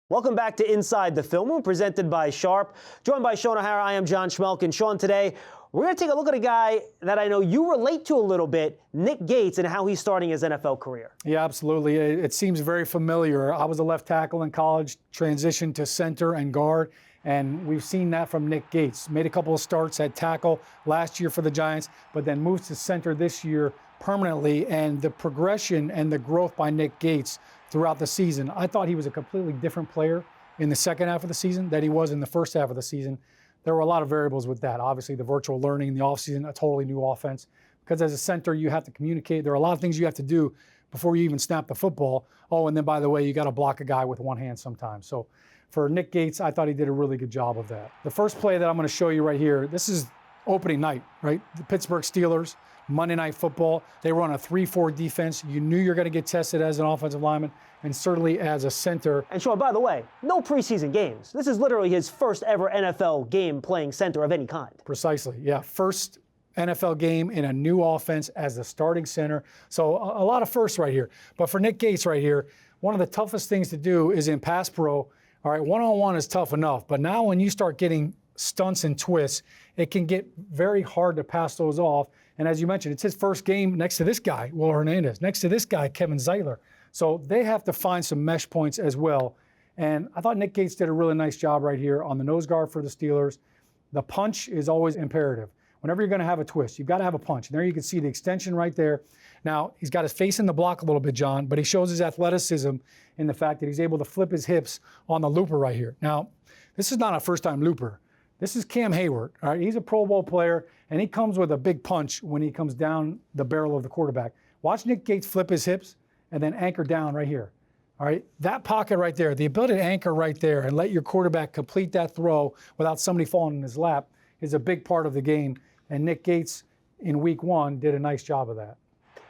Welcome back to Inside the Film Room, presented by Sharp. Joined by Shaun, I am John Schmeelk. And Shaun, today we're going to take a look at a guy that I know you relate to a little bit, Nick Gates, and how he's starting his NFL career. Yeah, absolutely. It seems very familiar. I was a left tackle in college, transitioned to center and guard, and we've seen that from Nick Gates. Made a couple of starts at tackle last year for the Giants, but then moved to center this year permanently, and the progression and the growth by Nick Gates throughout the season. I thought he was a completely different player in the second half of the season than he was in the first half of the season. There were a lot of variables with that. Obviously, the virtual learning in the offseason, a totally new offense. Because as a center, you have to communicate. There are a lot of things you have to do before you even snap the football. Oh, and then, by the way, you got to block a guy with one hand sometimes. So for Nick Gates, I thought he did a really good job of that. The first play that I'm going to show you right here, this is opening night, right? The Pittsburgh Steelers, Monday Night Football. They run a 3-4 defense. You knew you're going to get tested as an offensive lineman and certainly as a center. And Shaun, by the way, no preseason games. This is literally his first ever NFL game playing center of any kind. Precisely, yeah. First NFL game in a new offense as the starting center. So a lot of firsts right here. But for Nick Gates right here, one of the toughest things to do is in pass pro. All right, one-on-one is tough enough. But now when you start getting stunts and twists, it can get very hard to pass those off. And as you mentioned, it's his first game next to this guy, Will Hernandez, next to this guy, Kevin Zeitler. So they have to find some mesh points as well. And I thought Nick Gates did a really nice job right here on the nose guard for the Steelers. The punch is always imperative. Whenever you're going to have a twist, you've got to have a punch. And there you can see the extension right there. Now, he's got his face in the block a little bit, John, but he shows his athleticism in the fact that he's able to flip his hips on the looper right here. Now, this is not a first-time looper. This is Cam Hayward, all right? He's a Pro Bowl player, and he comes with a big punch when he comes down the barrel of the quarterback. Watch Nick Gates flip his hips and then anchor down right here, all right? That pocket right there, the ability to anchor right there and let your quarterback complete that throw without somebody falling in his lap is a big part of the game, and Nick Gates in week one did a nice job of that.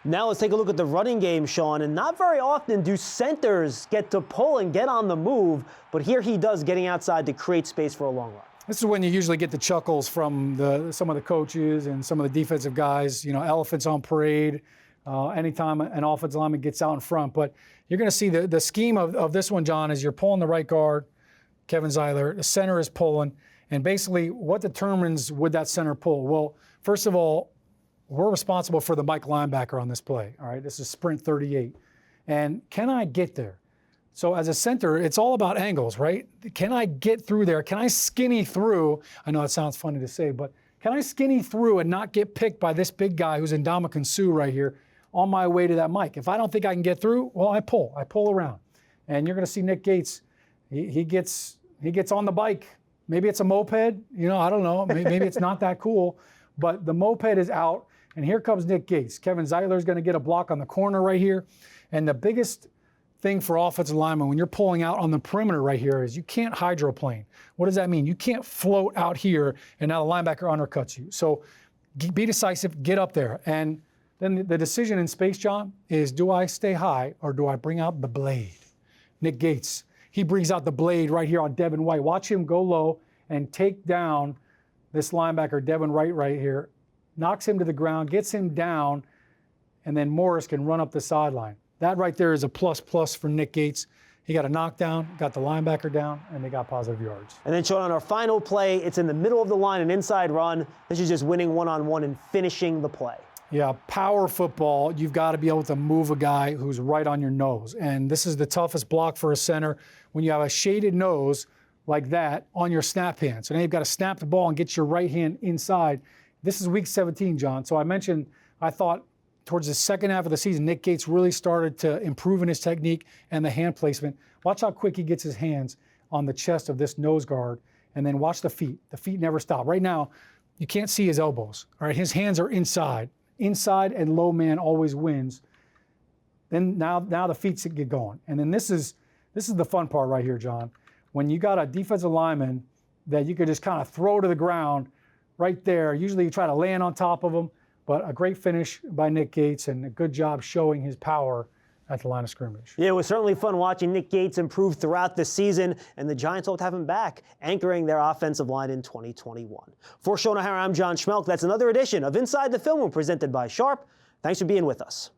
Now let's take a look at the running game, Shaun, and not very often do centers get to pull and get on the move, but here he does, getting outside to create space for a long run. This is when you usually get the chuckles from some of the coaches and some of the defensive guys, you know, elephants on parade, anytime an offensive lineman gets out in front. But you're going to see the scheme of this one, John, is you're pulling the right guard, Kevin Zeitler, the center is pulling, and basically what determines would that center pull? Well, first of all, we're responsible for the Mike linebacker on this play, all right? This is sprint 38. And can I get there? So as a center, it's all about angles, right? Can I get through there? Can I skinny through? I know that sounds funny to say, but can I skinny through and not get picked by this big guy who's Ndamukong Suh right here on my way to that mic? If I don't think I can get through, well, I pull around. And you're going to see Nick Gates, he gets on the bike. Maybe it's a moped, you know, I don't know. Maybe it's not that cool, but the moped is out, and here comes Nick Gates. Kevin Zeitler is going to get a block on the corner right here, and the biggest thing for offensive linemen when you're pulling out on the perimeter right here is you can't hydroplane. What does that mean? You can't float out here and now the linebacker undercuts you. So be decisive, get up there. And then the decision in space, John, is do I stay high or do I bring out the blade? Nick Gates, he brings out the blade right here on Devin White. Watch him go low and take down this linebacker, Devin White right here, knocks him to the ground, gets him down, and then Morris can run up the sideline. That right there is a plus for Nick Gates. He got a knockdown, got the linebacker down, and they got positive yards. And then, Shaun, on our final play, it's in the middle of the line, an inside run. This is just winning one-on-one and finishing the play. Yeah, power football, you've got to be able to move a guy who's right on your nose. And this is the toughest block for a center when you have a shaded nose like that on your snap hand. So now you've got to snap the ball and get your right hand inside. This is week 17, John. So I mentioned, I thought, towards the second half of the season, Nick Gates really started to improve in his technique and the hand placement. Watch how quick he gets his hands on the chest of this nose guard, and then watch the feet. The feet never stop. Right now, you can't see his elbows. All right, his hands are inside. Inside and low man always wins. Then now the feet get going. And then this is the fun part right here, John. When you got a defensive lineman that you could just kind of throw to the ground right there, usually you try to land on top of him. But a great finish by Nick Gates and a good job showing his power at the line of scrimmage. Yeah, it was certainly fun watching Nick Gates improve throughout the season, and the Giants hope to have him back, anchoring their offensive line in 2021. For Shaun, I'm John Schmeelk. That's another edition of Inside the Film Room presented by Sharp. Thanks for being with us.